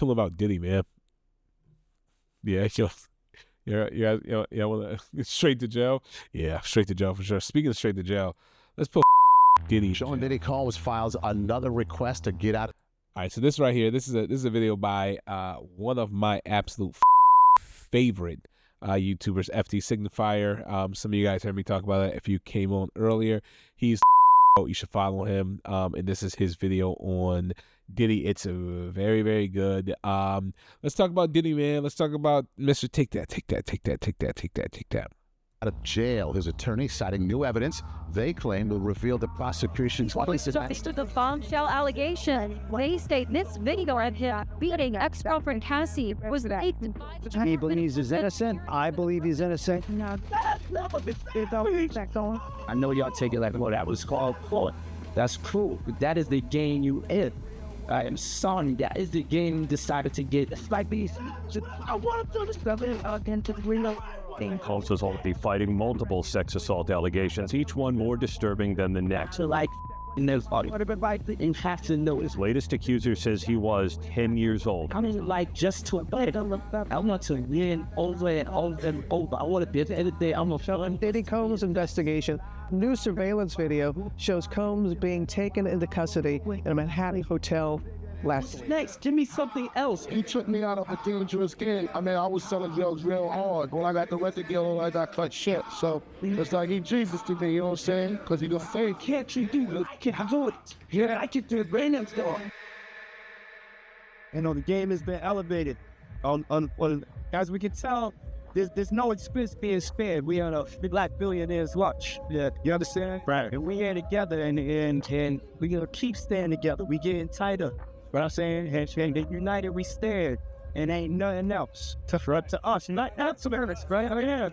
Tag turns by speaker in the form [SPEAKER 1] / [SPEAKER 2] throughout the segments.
[SPEAKER 1] feeling about Diddy, man? Yeah, well, straight to jail. Yeah, straight to jail for sure. Speaking of straight to jail, let's put Diddy.
[SPEAKER 2] Sean Diddy Combs files another request to get out.
[SPEAKER 1] All right, so this right here, this is a video by one of my absolute favorite YouTubers, F.D Signifier. Some of you guys heard me talk about it if you came on earlier. He's you should follow him. And this is his video on Diddy. It's very, very good. Let's talk about Diddy, man. Let's talk about Mr. Take That.
[SPEAKER 2] Out of jail, his attorney citing new evidence they claim will reveal the prosecution's
[SPEAKER 3] The bombshell allegation. They state this video of him beating ex-girlfriend Cassie was fake.
[SPEAKER 4] He believes he's innocent. I believe he's innocent. I know y'all take it like, well, that was called court. That's cool. But that is the game you in. I am sorry. That is the game you decided to get. It's like these. I want to do this stuff again to reload.
[SPEAKER 5] Combs was already fighting multiple sex assault allegations, each one more disturbing than the next.
[SPEAKER 4] So like, in those body, you have to know
[SPEAKER 5] His latest accuser says he was 10 years old.
[SPEAKER 4] I mean, like, just to admit, I want to win over and over and over. I want to be at the end of the day, I'm going to show him.
[SPEAKER 6] Diddy Combs investigation. New surveillance video shows Combs being taken into custody in a Manhattan hotel last.
[SPEAKER 4] Next, give me something else.
[SPEAKER 7] He took me out of a dangerous game. I mean, I was selling drugs real hard. When I got the record deal, I got cut shit. So it's like he Jesus to me, you know what I'm saying? Because he gonna say,
[SPEAKER 4] Can't you do it? I can do it. Yeah, I can do it. Brain them still.
[SPEAKER 8] You know, the game has been elevated. As we can tell, there's no expense being spared. We are the black billionaires watch. Yeah, you understand?
[SPEAKER 4] Right.
[SPEAKER 8] And we here together, and we're gonna keep staying together. We getting tighter. What I'm saying, and united we stand, and ain't nothing else to us. Not to us, right? Yeah.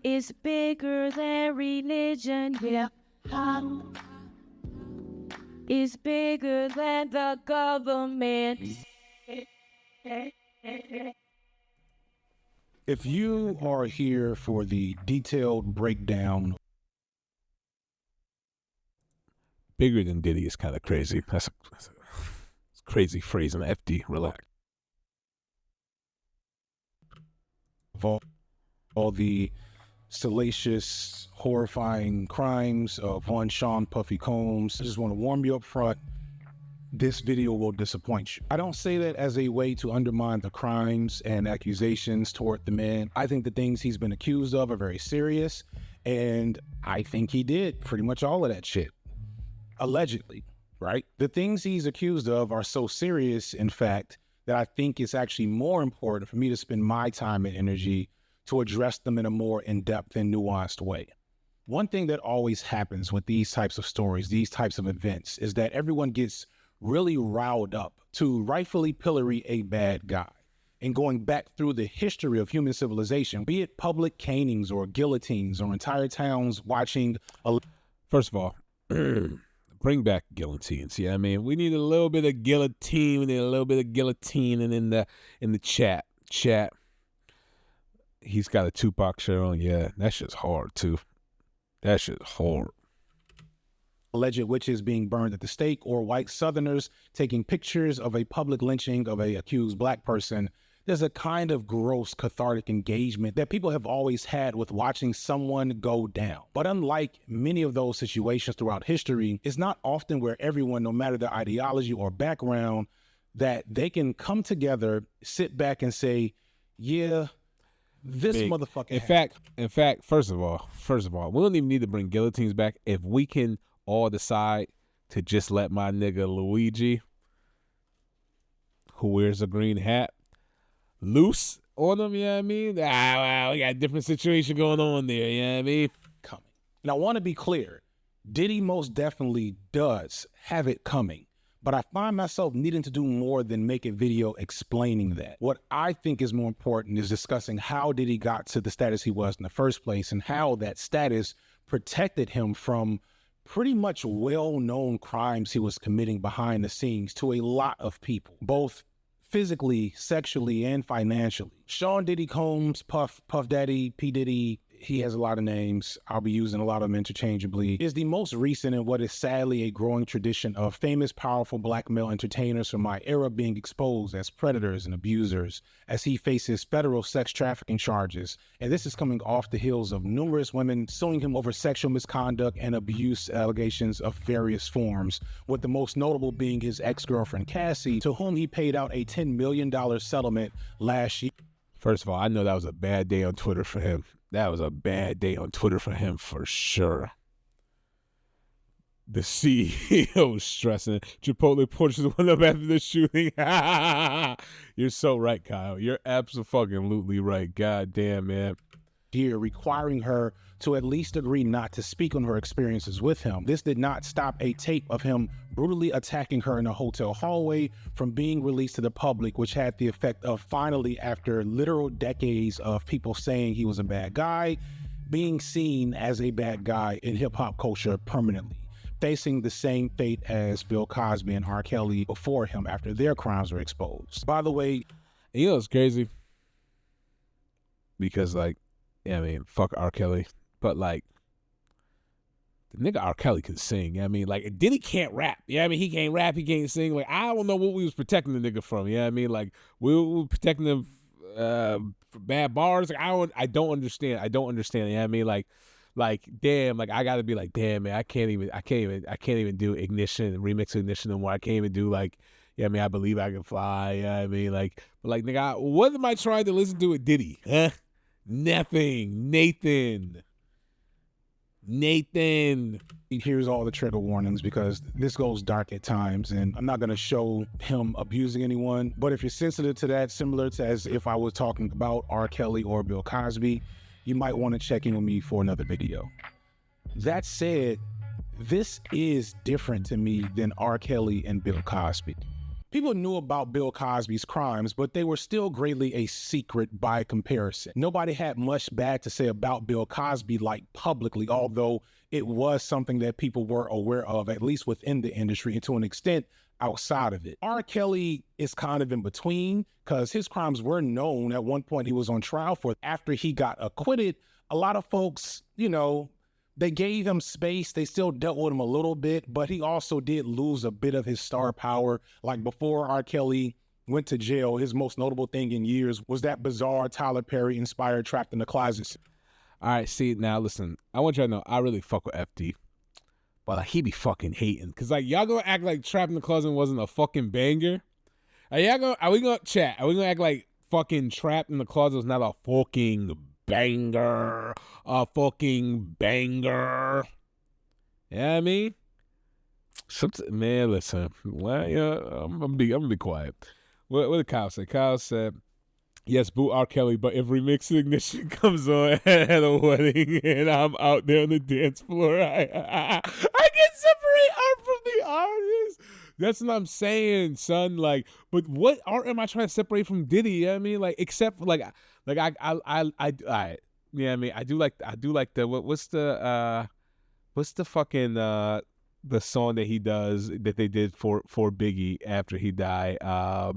[SPEAKER 3] Is bigger than religion, yeah. Is bigger than the government.
[SPEAKER 9] If you are here for the detailed breakdown,
[SPEAKER 1] Bigger than Diddy is kind of crazy. That's a crazy phrase in FD. Relax.
[SPEAKER 9] of all the salacious, horrifying crimes of one Sean Puffy Combs, I just want to warn you up front, this video will disappoint you. I don't say that as a way to undermine the crimes and accusations toward the man. I think the things he's been accused of are very serious, and I think he did pretty much all of that shit. Allegedly, right? The things he's accused of are so serious, in fact, that I think it's actually more important for me to spend my time and energy to address them in a more in-depth and nuanced way. One thing that always happens with these types of stories, these types of events, is that everyone gets really riled up to rightfully pillory a bad guy. And going back through the history of human civilization, be it public canings or guillotines or entire towns watching a...
[SPEAKER 1] First of all, bring back guillotines. Yeah, I mean, we need a little bit of guillotine. We need a little bit of guillotine, and in the chat, he's got a Tupac shirt on. Yeah, that shit's hard too. That shit's hard.
[SPEAKER 9] Alleged witches being burned at the stake, or white Southerners taking pictures of a public lynching of a accused black person. There's a kind of gross cathartic engagement that people have always had with watching someone go down. But unlike many of those situations throughout history, it's not often where everyone, no matter their ideology or background, that they can come together, sit back and say, yeah, this motherfucker.
[SPEAKER 1] In fact, first of all, we don't even need to bring guillotines back. If we can all decide to just let my nigga Luigi, who wears a green hat, loose on them, you know what I mean? Well, we got a different situation going on there, you know what I mean?
[SPEAKER 9] Coming. And I want to be clear, Diddy most definitely does have it coming, but I find myself needing to do more than make a video explaining that. What I think is more important is discussing how Diddy got to the status he was in the first place and how that status protected him from pretty much well-known crimes he was committing behind the scenes to a lot of people, both physically, sexually, and financially. Sean Diddy Combs, Puff Daddy, P. Diddy, he has a lot of names. I'll be using a lot of them interchangeably, is the most recent in what is sadly a growing tradition of famous, powerful black male entertainers from my era being exposed as predators and abusers as he faces federal sex trafficking charges. And this is coming off the heels of numerous women suing him over sexual misconduct and abuse allegations of various forms, with the most notable being his ex-girlfriend Cassie, to whom he paid out a $10 million settlement last year.
[SPEAKER 1] First of all, I know that was a bad day on Twitter for him. That was a bad day on Twitter for him for sure. The CEO stressing. Chipotle pushes one up after the shooting. You're so right, Kyle. You're absolutely right. God damn, man.
[SPEAKER 9] Here, requiring her to at least agree not to speak on her experiences with him. This did not stop a tape of him brutally attacking her in a hotel hallway from being released to the public, which had the effect of finally, after literal decades of people saying he was a bad guy, being seen as a bad guy in hip-hop culture permanently, facing the same fate as Bill Cosby and R. Kelly before him after their crimes were exposed. By the way,
[SPEAKER 1] you know, it's crazy because, like, yeah, I mean, fuck R. Kelly, but like, the nigga R. Kelly can sing. I mean, like, Diddy can't rap. Yeah, I mean, he can't rap, he can't sing. Like, I don't know what we was protecting the nigga from. Yeah, I mean, like, we were protecting him for bad bars. Like, I don't understand. I don't understand. Yeah, I mean, like, damn, like, I gotta be like, damn, man, I can't even do Ignition, remix Ignition no more. I can't even do, like, yeah, I mean, I Believe I Can Fly. Yeah, I mean, like, but like, nigga, what am I trying to listen to with Diddy? Huh? Nothing. Nathan.
[SPEAKER 9] Here's all the trigger warnings because this goes dark at times, and I'm not going to show him abusing anyone, but if you're sensitive to that, similar to as if I was talking about R. Kelly or Bill Cosby, you might want to check in with me for another video. That said, this is different to me than R. Kelly and Bill Cosby. People knew about Bill Cosby's crimes, but they were still greatly a secret by comparison. Nobody had much bad to say about Bill Cosby, like publicly, although it was something that people were aware of, at least within the industry, and to an extent outside of it. R. Kelly is kind of in between because his crimes were known. At one point he was on trial for. After he got acquitted, a lot of folks, you know, they gave him space. They still dealt with him a little bit, but he also did lose a bit of his star power. Like before R. Kelly went to jail, his most notable thing in years was that bizarre Tyler Perry inspired Trapped in the Closet.
[SPEAKER 1] All right, see, now listen, I want y'all to know I really fuck with FD, but like, he be fucking hating. Cause like, y'all gonna act like Trapped in the Closet wasn't a fucking banger? Are we gonna chat? Are we gonna act like fucking Trapped in the Closet was not a fucking banger? A fucking banger. Yeah, I mean, man, listen. Well, yeah, I'm gonna be quiet. What did Kyle say? Kyle said, yes, boo R. Kelly, but if Remix Ignition comes on at a wedding and I'm out there on the dance floor, I can separate art from the artist. That's what I'm saying, son. Like, but what art am I trying to separate from Diddy? You know what I mean, like, except for like I yeah, I mean, I do like the what's the fucking the song that he does that they did for Biggie after he died. Yeah,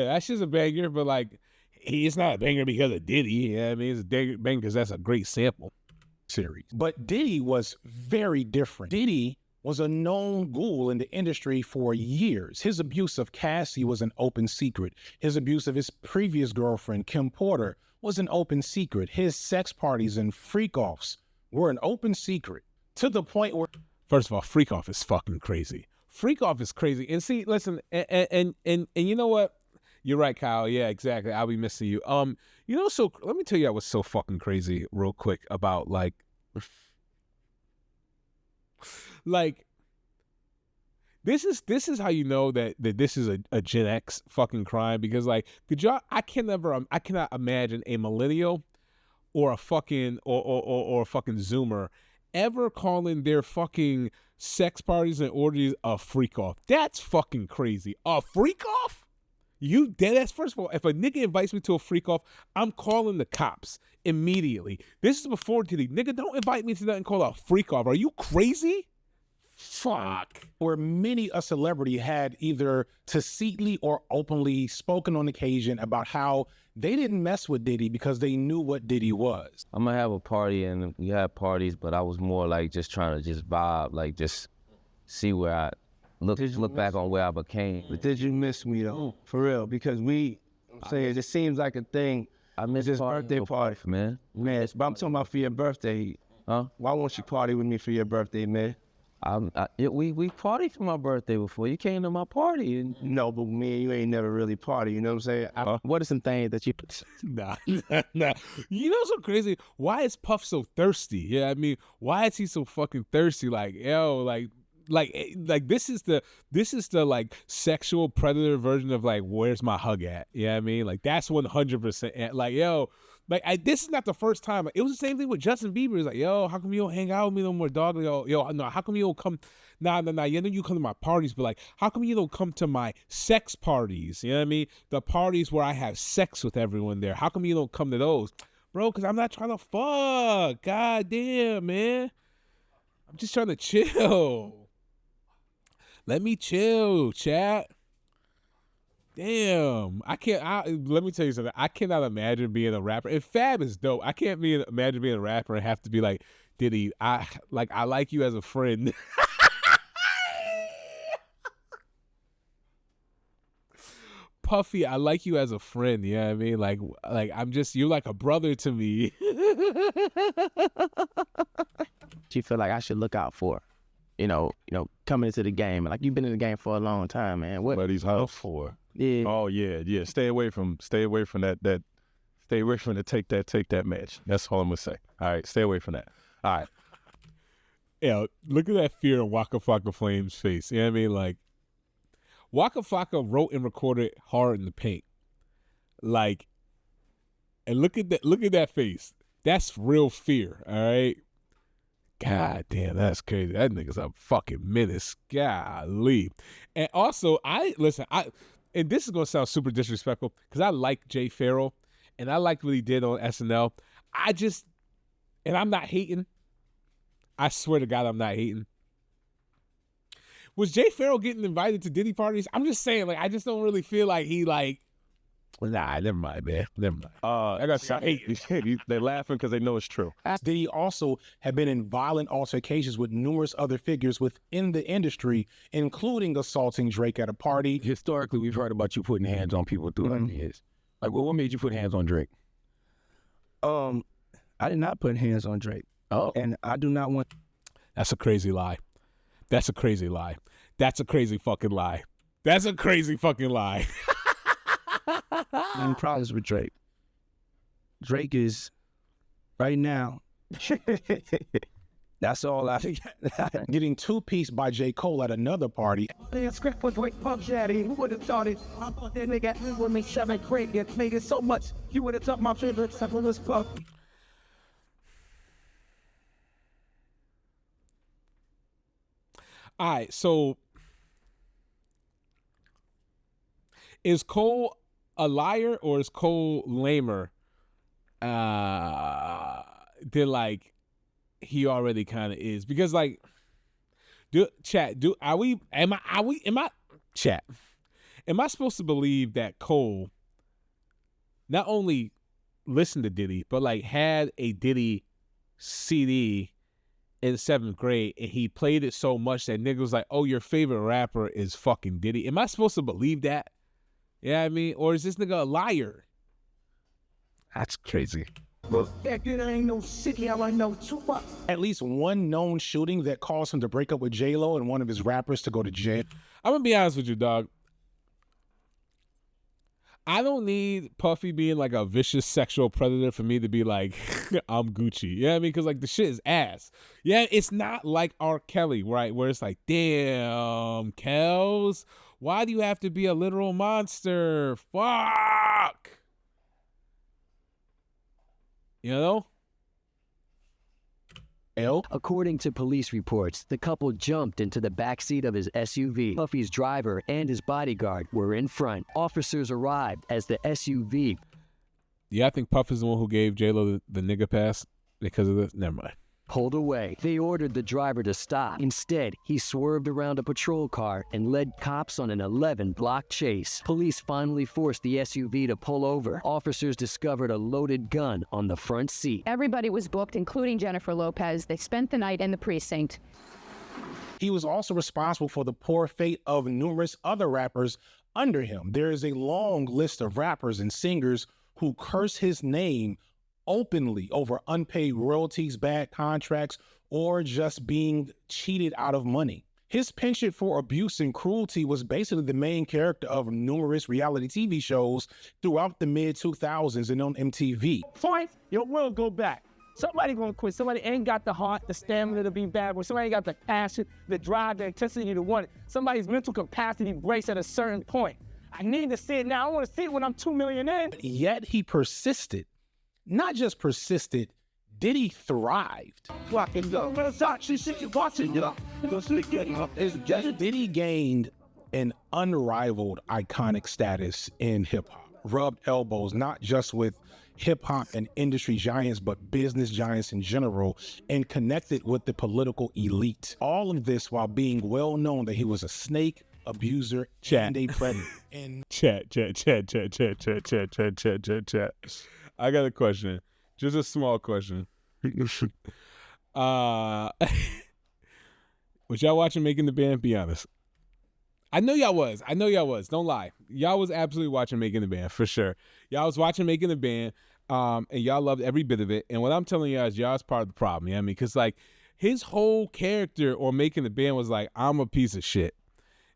[SPEAKER 1] that's just a banger, but like, it's not a banger because of Diddy. Yeah, I mean, it's a banger because that's a great sample
[SPEAKER 9] series. But Diddy was very different. Diddy was a known ghoul in the industry for years. His abuse of Cassie was an open secret. His abuse of his previous girlfriend, Kim Porter, was an open secret. His sex parties and freak-offs were an open secret, to the point where...
[SPEAKER 1] First of all, freak-off is fucking crazy. Freak-off is crazy. And see, listen, and you know what? You're right, Kyle. Yeah, exactly. I'll be missing you. You know, so let me tell you what's so fucking crazy real quick about, like... Like, this is how you know that this is a Gen X fucking crime, because like, could y'all, I cannot imagine a millennial or a fucking or a fucking Zoomer ever calling their fucking sex parties and orgies a freak off. That's fucking crazy. A freak off? You dead ass? First of all, if a nigga invites me to a freak off, I'm calling the cops immediately. This is before Diddy. Nigga, don't invite me to nothing called a freak off. Are you crazy? Fuck.
[SPEAKER 9] Where many a celebrity had either tacitly or openly spoken on occasion about how they didn't mess with Diddy because they knew what Diddy was.
[SPEAKER 10] I'm gonna have a party, and we had parties, but I was more like just trying to just vibe, like just see where I look back on where I became.
[SPEAKER 8] But did you miss me though? For real, because I'm saying it just seems like a thing.
[SPEAKER 10] I miss
[SPEAKER 8] this birthday party,
[SPEAKER 10] man.
[SPEAKER 8] Man, but I'm talking about for your birthday.
[SPEAKER 10] Huh?
[SPEAKER 8] Why won't you party with me for your birthday, man?
[SPEAKER 10] We partied for my birthday before. You came to my party. And...
[SPEAKER 8] No, but me and you ain't never really party. You know what I'm saying? What are some things that you...
[SPEAKER 1] Nah. You know what's so crazy? Why is Puff so thirsty? Yeah, I mean, why is he so fucking thirsty? Like, yo, like this is the like sexual predator version of like, where's my hug at? Yeah, I mean, like that's 100%. Like, yo, like this is not the first time. Like, it was the same thing with Justin Bieber. It's like, yo, how come you don't hang out with me no more, dog? Yo, no, how come you don't come? Nah. You know you come to my parties, but like, how come you don't come to my sex parties? You know what I mean? The parties where I have sex with everyone there. How come you don't come to those, bro? Because I'm not trying to fuck. God damn, man. I'm just trying to chill. Let me chill, chat. Damn, let me tell you something. I cannot imagine being a rapper. If Fab is dope, I can't imagine being a rapper and have to be like, Diddy, I like you as a friend. Puffy, I like you as a friend. You know what I mean? Like you're like a brother to me.
[SPEAKER 8] You feel like I should look out for, coming into the game. Like you've been in the game for a long time, man.
[SPEAKER 5] What he's hot for?
[SPEAKER 8] Yeah.
[SPEAKER 5] Oh yeah. Stay away from that. Stay away from the take that match. That's all I'm gonna say. All right, stay away from that. All right.
[SPEAKER 1] Yeah, look at that fear in Waka Flocka Flame's face. You know what I mean? Like, Waka Flocka wrote and recorded Hard in the Paint. Like, and look at that face. That's real fear, all right? God damn, that's crazy. That nigga's a fucking menace. Golly. And also, and this is going to sound super disrespectful because I like Jay Farrell and I liked what he did on SNL. And I'm not hating. I swear to God, I'm not hating. Was Jay Farrell getting invited to Diddy parties? I'm just saying, like, I just don't really feel like he, like, nah, never mind, man. Never mind. I got to hate.
[SPEAKER 5] They're laughing because they know it's true.
[SPEAKER 9] Diddy also had been in violent altercations with numerous other figures within the industry, including assaulting Drake at a party.
[SPEAKER 11] Historically, we've heard about you putting hands on people throughout the years. Like, what made you put hands on Drake?
[SPEAKER 8] I did not put hands on Drake.
[SPEAKER 11] Oh.
[SPEAKER 8] And I do not want...
[SPEAKER 1] That's a crazy lie. That's a crazy lie. That's a crazy fucking lie. That's a crazy fucking lie.
[SPEAKER 8] I'm problems with Drake. Drake is, right now, that's all I got.
[SPEAKER 9] Getting two-piece by J. Cole at another party.
[SPEAKER 12] Script for Drake Pump Daddy. Who would have thought it? I thought that nigga would make 7th grade. It made it so much. You would have thought my favorite sample was Puff.
[SPEAKER 1] All right, so is Cole a liar or is Cole lamer than like he already kind of is? Because like, am I supposed to believe that Cole not only listened to Diddy but like had a Diddy CD in 7th grade and he played it so much that nigga was like, oh, your favorite rapper is fucking Diddy? Am I supposed to believe that? Yeah, you know what I mean, or is this nigga a liar? That's crazy.
[SPEAKER 9] At least one known shooting that caused him to break up with J-Lo and one of his rappers to go to jail.
[SPEAKER 1] I'm gonna be honest with you, dog. I don't need Puffy being like a vicious sexual predator for me to be like, I'm Gucci. You know what I mean? Because like the shit is ass. Yeah, it's not like R. Kelly, right? Where it's like, damn, Kels, why do you have to be a literal monster? Fuck. You know?
[SPEAKER 13] According to police reports, the couple jumped into the backseat of his SUV. Puffy's driver and his bodyguard were in front. Officers arrived as the SUV.
[SPEAKER 1] Yeah, I think Puff is the one who gave J-Lo the nigga pass because of this. Never mind.
[SPEAKER 13] pulled away. They ordered the driver to stop. Instead, he swerved around a patrol car and led cops on an 11-block chase. Police finally forced the SUV to pull over. Officers discovered a loaded gun on the front seat.
[SPEAKER 14] Everybody was booked, including Jennifer Lopez. They spent the night in the precinct.
[SPEAKER 9] He was also responsible for the poor fate of numerous other rappers under him. There is a long list of rappers and singers who curse his name openly over unpaid royalties, bad contracts, or just being cheated out of money. His penchant for abuse and cruelty was basically the main character of numerous reality TV shows throughout the mid-2000s and on MTV.
[SPEAKER 8] Point, your will go back. Somebody gonna quit. Somebody ain't got the heart, the stamina to be bad boy. Somebody ain't got the passion, the drive, the intensity to want it. Somebody's mental capacity breaks at a certain point. I need to see it now. I want to see it when I'm 2 million in.
[SPEAKER 9] Yet he persisted. Not just persisted, Diddy thrived. Diddy gained an unrivaled iconic status in hip-hop. Rubbed elbows not just with hip-hop and industry giants, but business giants in general, and connected with the political elite. All of this while being well known that he was a snake, abuser, and a predator. And
[SPEAKER 1] Chat. I got a question. Just a small question. Was y'all watching Making the Band? Be honest. I know y'all was. Don't lie. Y'all was absolutely watching Making the Band, for sure. Y'all was watching Making the Band, and y'all loved every bit of it. And what I'm telling y'all is y'all's part of the problem, you know what I mean? Because, like, his whole character on Making the Band was like, I'm a piece of shit.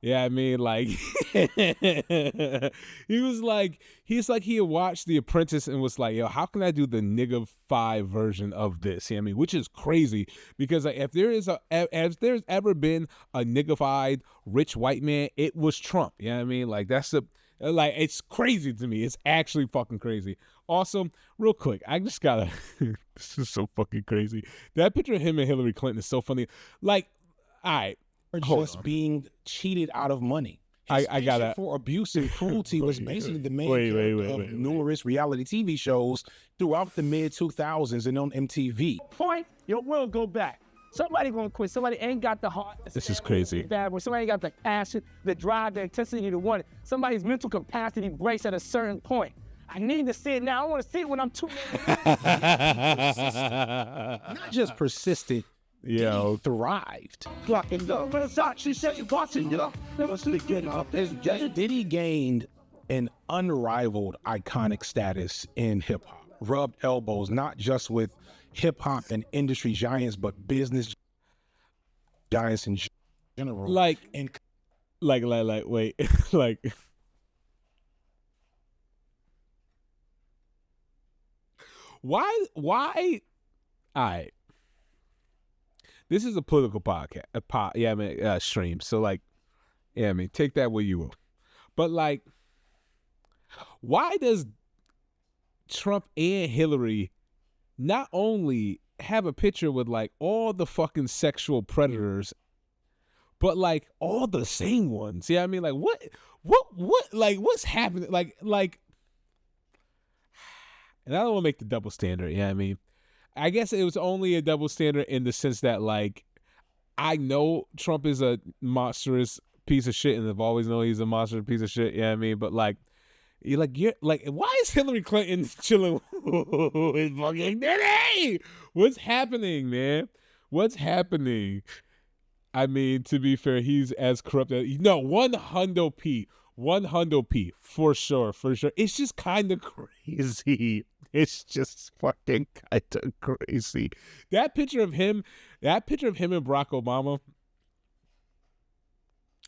[SPEAKER 1] Yeah, I mean, like, he's like he had watched The Apprentice and was like, yo, how can I do the nigga 5 version of this? You know what I mean? Which is crazy, because like, if there's ever been a niggified rich white man, it was Trump. You know what I mean? Like, it's crazy to me. It's actually fucking crazy. Also, real quick, I just gotta, this is so fucking crazy. That picture of him and Hillary Clinton is so funny. Like, all right.
[SPEAKER 9] Or just being cheated out of money.
[SPEAKER 1] I got that.
[SPEAKER 9] For abuse and cruelty was basically the main character of numerous reality TV shows throughout the mid-2000s and on MTV.
[SPEAKER 8] Point, your will go back. Somebody gonna quit. Somebody ain't got the heart.
[SPEAKER 1] This is crazy.
[SPEAKER 8] Bad boy. Somebody ain't got the passion, the drive, the intensity to want it. Somebody's mental capacity breaks at a certain point. I need to see it now. I want to see it when I'm 2 million.
[SPEAKER 9] Not just persisted.
[SPEAKER 1] Yo,
[SPEAKER 9] thrived. Diddy gained an unrivaled iconic status in hip-hop. Rubbed elbows not just with hip-hop and industry giants, but business giants in general.
[SPEAKER 1] Like, wait, like, why? All right. This is a political podcast, stream. So, like, yeah, I mean, take that where you will. But, like, why does Trump and Hillary not only have a picture with, like, all the fucking sexual predators, but, like, all the same ones? Yeah, I mean, like, what, like, what's happening? Like, and I don't want to make the double standard, yeah, I mean, I guess it was only a double standard in the sense that, like, I know Trump is a monstrous piece of shit, and I've always known he's a monstrous piece of shit. Yeah, you know what I mean, but like, you're like, why is Hillary Clinton chilling with fucking Diddy? What's happening, man? What's happening? I mean, to be fair, he's as corrupt as 100 P for sure. It's just kind of crazy. It's just fucking kind of crazy. That picture of him and Barack Obama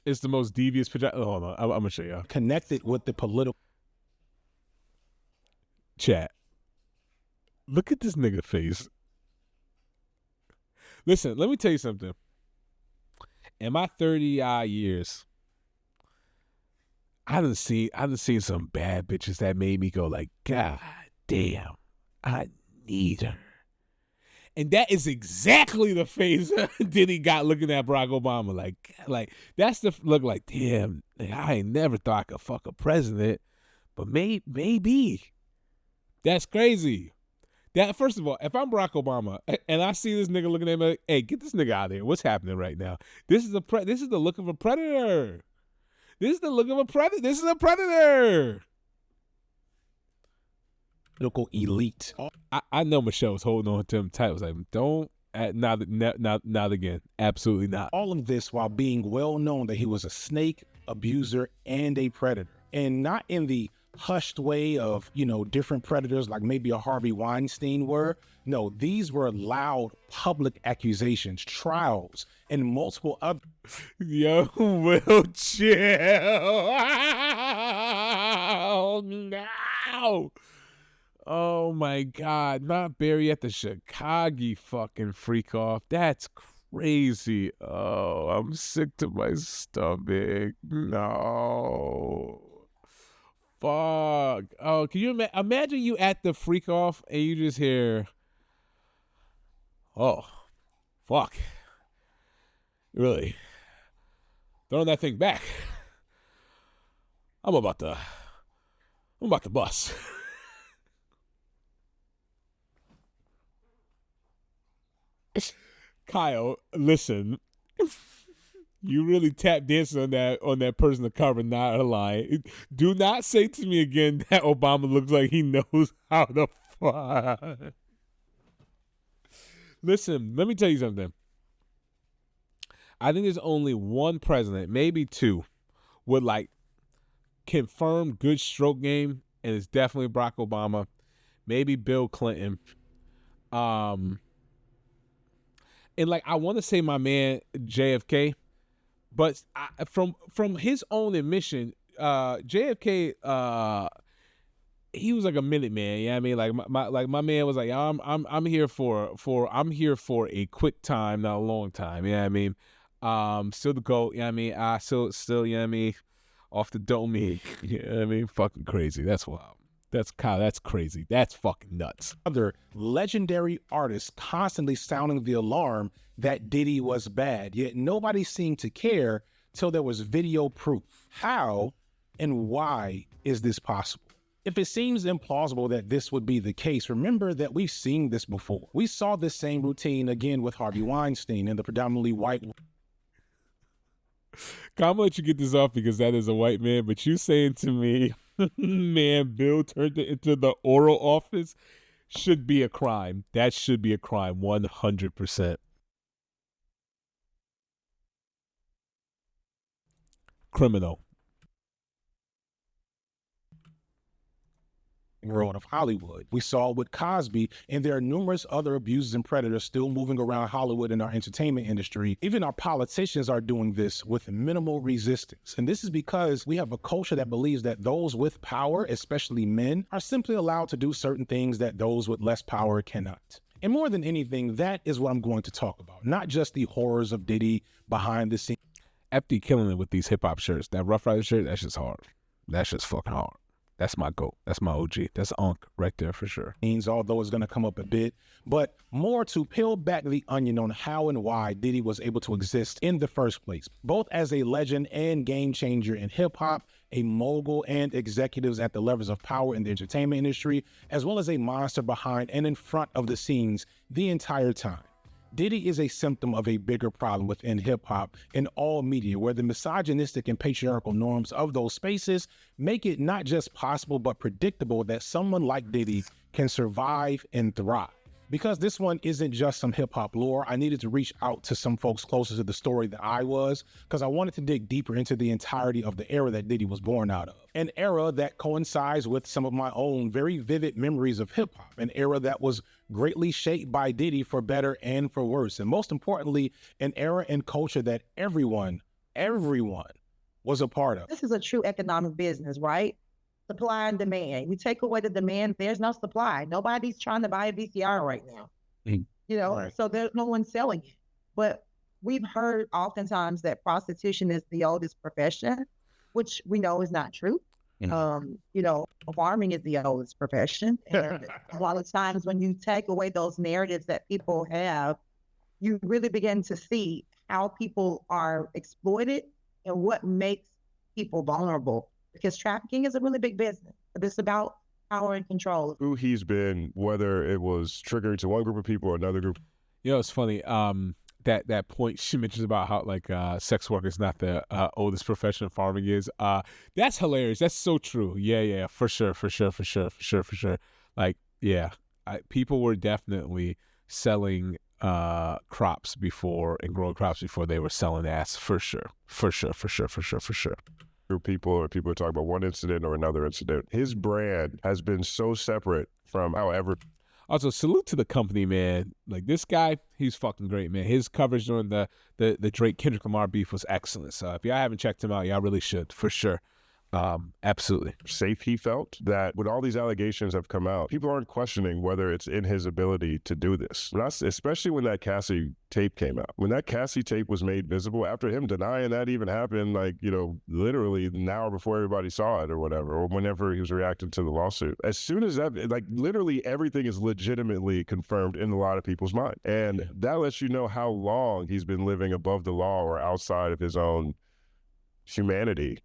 [SPEAKER 1] is the most devious picture. Oh, hold on, I'm gonna show you.
[SPEAKER 9] Connected with the political
[SPEAKER 1] chat. Look at this nigga face. Listen, let me tell you something. In my 30-odd years, I done seen some bad bitches that made me go like, God damn, I need her. And that is exactly the face Diddy got looking at Barack Obama. Like that's the look like, damn, I ain't never thought I could fuck a president, but maybe. That's crazy. That first of all, if I'm Barack Obama and I see this nigga looking at me like, hey, get this nigga out of here. What's happening right now? This is the look of a predator. This is the look of a predator. This is a predator.
[SPEAKER 9] Local elite.
[SPEAKER 1] I know Michelle was holding on to him tight. I was like, don't, not again. Absolutely not.
[SPEAKER 9] All of this while being well known that he was a snake abuser and a predator. And not in the hushed way of, you know, different predators like maybe a Harvey Weinstein were. No, these were loud public accusations, trials, and multiple other.
[SPEAKER 1] Yo, Will, chill. Oh, no. Oh, my God. Not Barry at the Chicago fucking freak off. That's crazy. Oh, I'm sick to my stomach. No. Fuck. Oh, can you imagine you at the freak off and you just hear, oh, fuck. Really? Throwing that thing back. I'm about to bust. Kyle, listen. You really tap dancing on that person of color, not a lie. Do not say to me again that Obama looks like he knows how to fuck. Listen, let me tell you something. I think there's only one president, maybe two, with like confirmed good stroke game, and it's definitely Barack Obama, maybe Bill Clinton. And like I want to say my man JFK. But from his own admission, JFK, he was like a minute man. You know what I mean? Like my man was like, I'm here for a quick time, not a long time. You know what I mean? Still the GOAT. You know what I mean? Still, you know what I mean? Off the dome. You know what I mean? Fucking crazy. That's wild. That's Kyle. That's crazy. That's fucking nuts.
[SPEAKER 9] Other legendary artists constantly sounding the alarm that Diddy was bad, yet nobody seemed to care till there was video proof. How and why is this possible? If it seems implausible that this would be the case, remember that we've seen this before. We saw this same routine again with Harvey Weinstein and the predominantly white.
[SPEAKER 1] I'm gonna let you get this off because that is a white man, but you saying to me, man, Bill turned it into the oral office should be a crime. That should be a crime, 100%. Criminal.
[SPEAKER 9] World of Hollywood. We saw with Cosby, and there are numerous other abusers and predators still moving around Hollywood in our entertainment industry. Even our politicians are doing this with minimal resistance. And this is because we have a culture that believes that those with power, especially men, are simply allowed to do certain things that those with less power cannot. And more than anything, that is what I'm going to talk about. Not just the horrors of Diddy behind the scenes.
[SPEAKER 1] FD killing it with these hip hop shirts. That Rough Rider shirt, that's just hard. That's just fucking hard. That's my GOAT. That's my OG. That's Unc right there for sure.
[SPEAKER 9] Although it's going to come up a bit, but more to peel back the onion on how and why Diddy was able to exist in the first place, both as a legend and game changer in hip hop, a mogul and executives at the levers of power in the entertainment industry, as well as a monster behind and in front of the scenes the entire time. Diddy is a symptom of a bigger problem within hip-hop and all media, where the misogynistic and patriarchal norms of those spaces make it not just possible but predictable that someone like Diddy can survive and thrive. Because this one isn't just some hip-hop lore, I needed to reach out to some folks closer to the story than I was, because I wanted to dig deeper into the entirety of the era that Diddy was born out of. An era that coincides with some of my own very vivid memories of hip-hop, an era that was greatly shaped by Diddy for better and for worse, and most importantly, an era and culture that everyone was a part of.
[SPEAKER 15] This is a true economic business, right? Supply and demand. You take away the demand, there's no supply. Nobody's trying to buy a VCR right now. You know, right. So there's no one selling it. But we've heard oftentimes that prostitution is the oldest profession, which we know is not true. You know, farming is the oldest profession. And a lot of times when you take away those narratives that people have, you really begin to see how people are exploited and what makes people vulnerable. Because trafficking is a really big business. It's about power and control.
[SPEAKER 16] Who he's been, whether it was triggering to one group of people or another group.
[SPEAKER 1] You know, it's funny. That point she mentions about how like sex work is not the oldest profession farming is. That's hilarious. That's so true. Yeah, for sure. Like, yeah, people were definitely selling crops before and growing crops before they were selling ass. For sure.
[SPEAKER 16] People are talking about one incident or another incident. His brand has been so separate from however.
[SPEAKER 1] Also, salute to the company, man. Like, this guy, he's fucking great, man. His coverage during the Drake Kendrick Lamar beef was excellent. So if y'all haven't checked him out, y'all really should, for sure. Absolutely.
[SPEAKER 16] Safe he felt that when all these allegations have come out, people aren't questioning whether it's in his ability to do this. Especially when that Cassie tape came out. When that Cassie tape was made visible, after him denying that even happened, like, you know, literally an hour before everybody saw it or whatever, or whenever he was reacting to the lawsuit. As soon as that, like, literally everything is legitimately confirmed in a lot of people's mind. And that lets you know how long he's been living above the law or outside of his own humanity.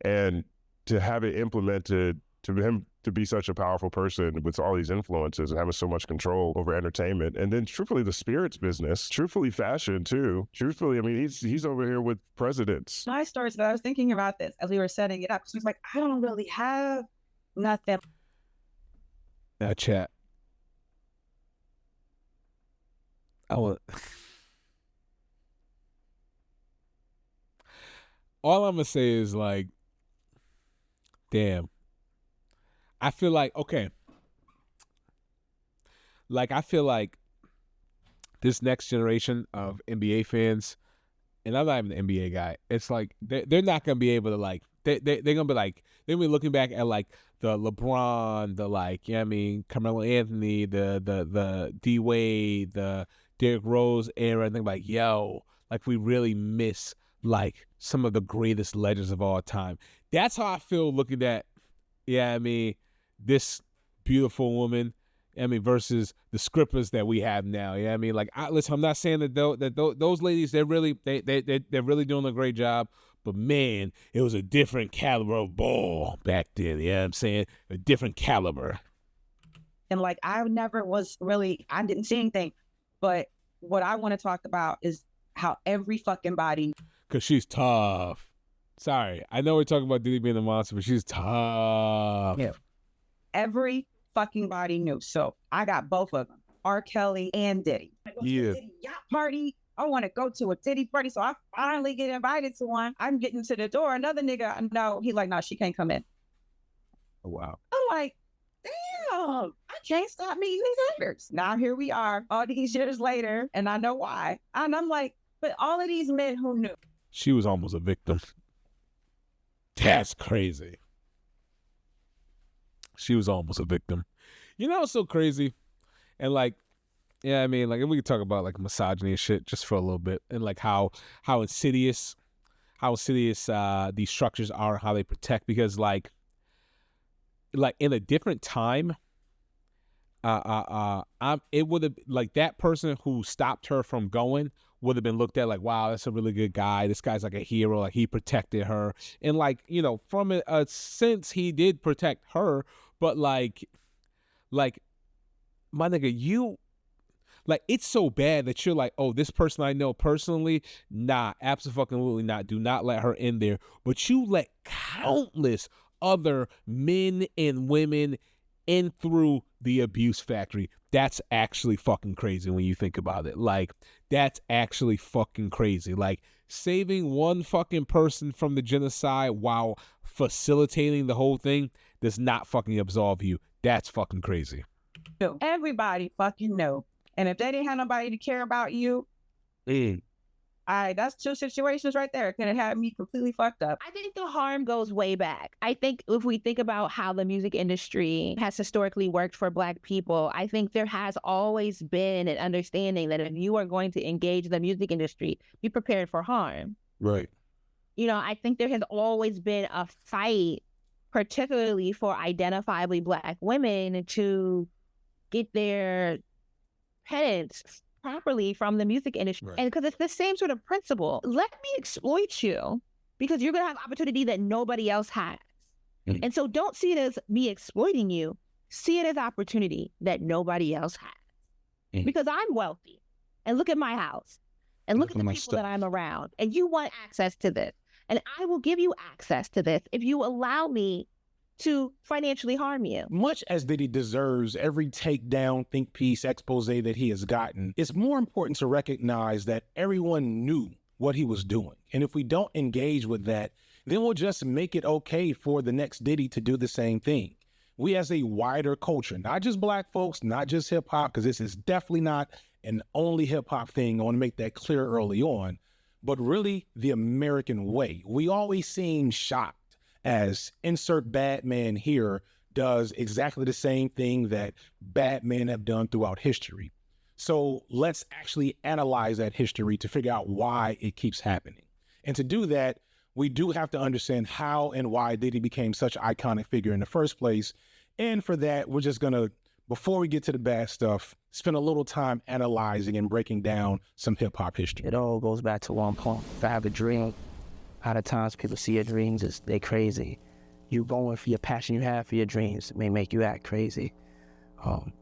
[SPEAKER 16] And to have it implemented, to him to be such a powerful person with all these influences and having so much control over entertainment, and then truthfully the spirits business, truthfully fashion too. Truthfully, I mean, he's over here with presidents.
[SPEAKER 15] My story is that I was thinking about this as we were setting it up. So it's like, I don't really have nothing.
[SPEAKER 1] Chat. All I'm gonna say is, like, damn. I feel like, okay. Like, I feel like this next generation of NBA fans, and I'm not even an NBA guy, it's like they're not gonna be able to, like, they're gonna be like, they're gonna be looking back at like the LeBron, the, like, you know what I mean, Carmelo Anthony, the D Wade, the Derrick Rose era, and they're like, yo, like, we really miss like some of the greatest legends of all time. That's how I feel looking at, I mean, this beautiful woman, I mean, versus the scrippers that we have now. I mean, like, listen, I'm not saying that those ladies, they're really doing a great job, but man, it was a different caliber of ball back then. You know what I'm saying? A different caliber.
[SPEAKER 15] And like, I didn't see anything, but what I want to talk about is how every fucking body.
[SPEAKER 1] Because she's tough. Sorry. I know we're talking about Diddy being a monster, but she's tough.
[SPEAKER 15] Yeah. Every fucking body knew. So I got both of them, R. Kelly and Diddy.
[SPEAKER 16] Yeah.
[SPEAKER 15] Diddy yacht party. I want to go to a Diddy party. So I finally get invited to one. I'm getting to the door. Another nigga, no, he like, no, she can't come in.
[SPEAKER 1] Oh, wow.
[SPEAKER 15] I'm like, damn, I can't stop meeting these niggers. Now here we are all these years later, and I know why. And I'm like, but all of these men who knew.
[SPEAKER 1] She was almost a victim. That's crazy. She was almost a victim. You know what's so crazy? And like, yeah, I mean, like, if we could talk about like misogyny and shit just for a little bit, and like how insidious these structures are, how they protect, because like in a different time, it would have, like, that person who stopped her from going would have been looked at like, wow, that's a really good guy. This guy's like a hero. Like, he protected her. And like, you know, from a sense, he did protect her. But like, my nigga, you, like, it's so bad that you're like, oh, this person I know personally, nah, absolutely not. Do not let her in there. But you let countless other men and women in through the abuse factory. That's actually fucking crazy when you think about it. Like, that's actually fucking crazy. Like, saving one fucking person from the genocide while facilitating the whole thing does not fucking absolve you. That's fucking crazy.
[SPEAKER 15] Everybody fucking know. And if they didn't have nobody to care about you, that's two situations right there. Could have had me completely fucked up.
[SPEAKER 14] I think the harm goes way back. I think if we think about how the music industry has historically worked for Black people, I think there has always been an understanding that if you are going to engage the music industry, be prepared for harm.
[SPEAKER 9] Right.
[SPEAKER 14] You know, I think there has always been a fight, particularly for identifiably Black women, to get their penance properly from the music industry. Right. And because it's the same sort of principle. Let me exploit you because you're going to have opportunity that nobody else has. And so don't see it as me exploiting you. See it as opportunity that nobody else has. Because I'm wealthy. And look at my house. And look at the people that I'm around. And you want access to this. And I will give you access to this if you allow me to financially harm you.
[SPEAKER 9] Much as Diddy deserves every takedown, think piece, expose that he has gotten, it's more important to recognize that everyone knew what he was doing. And if we don't engage with that, then we'll just make it okay for the next Diddy to do the same thing. We as a wider culture, not just black folks, not just hip hop, because this is definitely not an only hip hop thing. I want to make that clear early on, but really the American way. We always seem shocked as insert bad man here does exactly the same thing that bad men have done throughout history. So let's actually analyze that history to figure out why it keeps happening. And to do that, we do have to understand how and why Diddy became such an iconic figure in the first place. And for that, we're just gonna, before we get to the bad stuff, spend a little time analyzing and breaking down some hip hop history.
[SPEAKER 4] It all goes back to one point. If I have a dream, a lot of times people see your dreams as they're crazy. You going for your passion you have for your dreams may make you act crazy.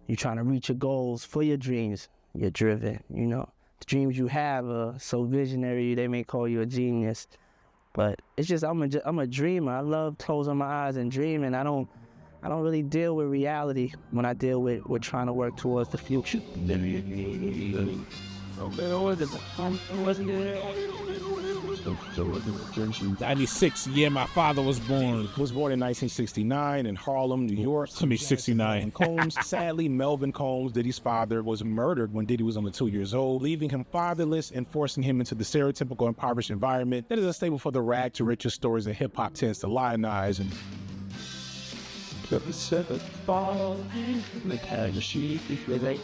[SPEAKER 4] You're trying to reach your goals for your dreams. You're driven, you know. The dreams you have are so visionary, they may call you a genius. But it's just, I'm a dreamer. I love closing my eyes and dreaming. I don't really deal with reality when I deal with trying to work towards the future.
[SPEAKER 1] 96, year my father was born.
[SPEAKER 9] Was born in 1969 in Harlem, New York.
[SPEAKER 1] To me, 69.
[SPEAKER 9] Combs. Sadly, Melvin Combs, Diddy's father, was murdered when Diddy was only 2 years old, leaving him fatherless and forcing him into the stereotypical impoverished environment that is a staple for the rag to riches stories that hip hop tends to lionize. And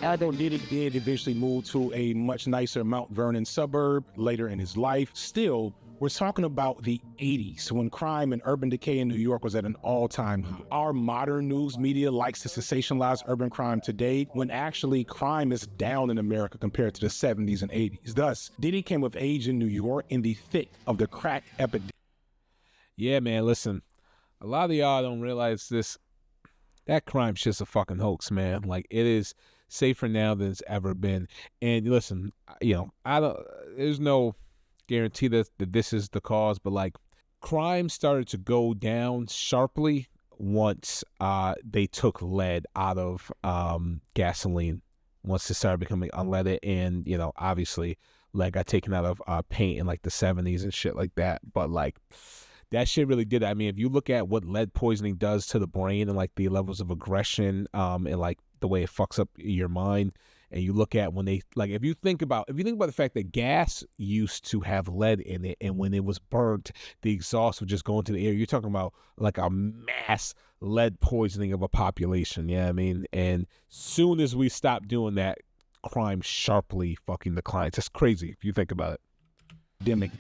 [SPEAKER 9] although Diddy did eventually move to a much nicer Mount Vernon suburb later in his life, still, we're talking about the 80s, when crime and urban decay in New York was at an all-time high. Our modern news media likes to sensationalize urban crime today, when actually crime is down in America compared to the 70s and 80s. Thus, Diddy came of age in New York in the thick of the crack epidemic.
[SPEAKER 1] Yeah, man, listen, a lot of y'all don't realize this. That crime shit's a fucking hoax, man. Like, it is safer now than it's ever been. And listen, you know, there's no guarantee that this is the cause, but like, crime started to go down sharply once they took lead out of gasoline. Once it started becoming unleaded, and you know, obviously, lead got taken out of paint in like the 70s and shit like that. But like, that shit really did. I mean, if you look at what lead poisoning does to the brain and like the levels of aggression and like the way it fucks up your mind, and you look at when they, like, if you think about the fact that gas used to have lead in it, and when it was burnt, the exhaust would just go into the air. You're talking about like a mass lead poisoning of a population. Yeah, I mean, and soon as we stop doing that, crime sharply fucking declines. That's crazy if you think about it.
[SPEAKER 9] Demic.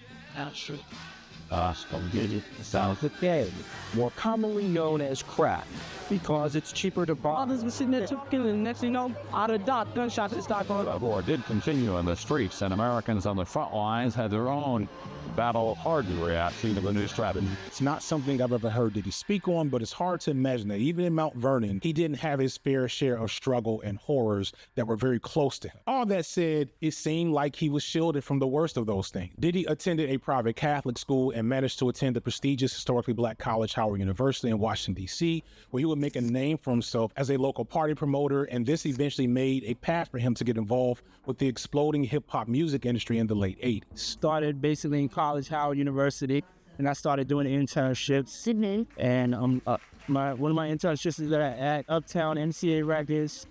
[SPEAKER 12] More commonly known as crack, because it's cheaper to buy. Others were sitting there talking, and next thing you know, out of dot, gunshots and start going.
[SPEAKER 17] The war did continue on the streets, and Americans on the front lines had their own battle hardened reaction to the new strategy.
[SPEAKER 9] It's not something I've ever heard Diddy speak on, but it's hard to imagine that even in Mount Vernon, he didn't have his fair share of struggle and horrors that were very close to him. All that said, it seemed like he was shielded from the worst of those things. Diddy attended a private Catholic school and managed to attend the prestigious historically black college Howard University in Washington, D.C., where he would make a name for himself as a local party promoter, and this eventually made a path for him to get involved with the exploding hip-hop music industry in the late 80s.
[SPEAKER 8] Started basically in college, Howard University, and I started doing internships. And one of my internships is at Uptown MCA Records,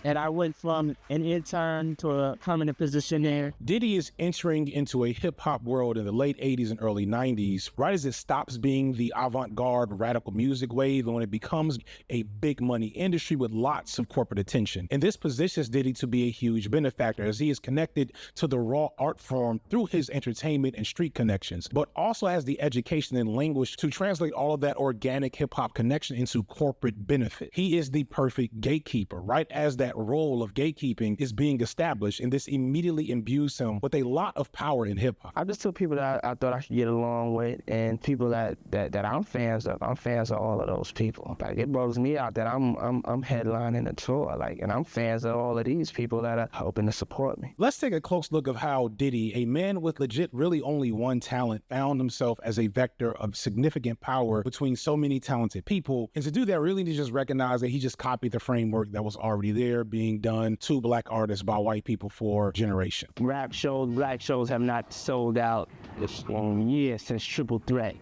[SPEAKER 8] and I went from an intern to a permanent position there.
[SPEAKER 9] Diddy is entering into a hip-hop world in the late 80s and early 90s, right as it stops being the avant-garde radical music wave and when it becomes a big money industry with lots of corporate attention. And this positions Diddy to be a huge benefactor as he is connected to the raw art form through his entertainment and street connections, but also has the education and language to translate all of that organic hip-hop connection into corporate benefit. He is the perfect gatekeeper, right as that that role of gatekeeping is being established, and this immediately imbues him with a lot of power in hip hop.
[SPEAKER 4] I just took people that I thought I could get along with, and people that I'm fans of. I'm fans of all of those people. Like, it blows me out that I'm headlining a tour, like, and I'm fans of all of these people that are hoping to support me.
[SPEAKER 9] Let's take a close look of how Diddy, a man with legit really only one talent, found himself as a vector of significant power between so many talented people. And to do that, really need to just recognize that he just copied the framework that was already there, being done to black artists by white people for generations.
[SPEAKER 4] Rap shows, black shows have not sold out this year since Triple Threat.